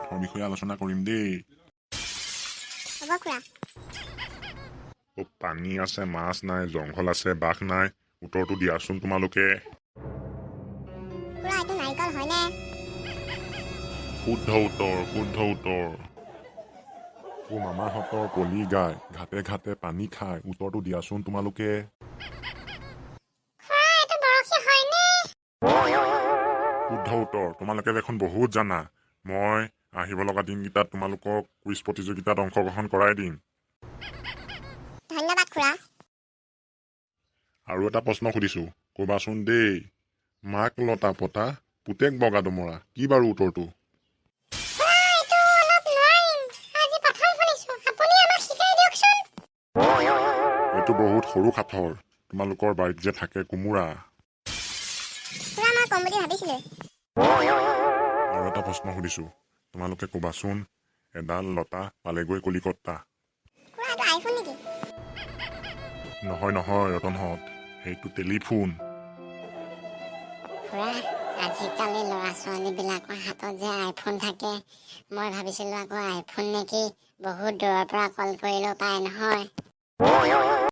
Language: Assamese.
পাঠৰ বিষয়ে আলোচনা কৰিম দেই। হ'ব খুৰা। পানী আছে, মাছ নাই, জংঘল আছে, বাঘ নাই, উত্তৰটো দিয়াচোন তোমালোকে। খুৰা এইটো নাৰিকল হয়নে? শুদ্ধ উত্তৰ, শুদ্ধ উত্তৰ। মামাহঁতৰ কলি গাই ঘাটে ঘাটে পানী খায়, উত্তৰটো দিয়াচোন তোমালোকে। খুৰা এইটো বৰশী হয়নে? শুদ্ধ উত্তৰ। তোমালোকে দেখোন বহুত জানা। মই আহিব লগা দিনকেইটাত তোমালোকক কুইজ প্ৰতিযোগিতাত অংশগ্ৰহণ কৰাই দিম। ধন্যবাদ খুৰা। আৰু এটা প্ৰশ্ন সুধিছো, ক'বাচোন দেই। মাক লতা পতা পুতেক বগা ডমৰা, কি বাৰু উত্তৰটো? এইটো বহুত সৰু সাঁথৰ। তোমালোকৰ বাৰীত যে থাকে কোমোৰা। খুৰা মই কম বুলি ভাবিছিলো। আৰু এটা প্ৰশ্ন সুধিছো, তোমালোকে ক'বাচোন। এডাল লতা পালেগৈ কলিকতা। খুৰা এইটো আইফোন নেকি? নহয় নহয় ৰতনহঁত, সেইটো টেলিফোন। খুৰা আজিকালি ল'ৰা ছোৱালীবিলাকৰ হাতত যে আইফোন থাকে, মই ভাবিছিলোঁ আকৌ আইফোন নেকি, বহুত দূৰৰ পৰা কল কৰিলেও পায় নহয়।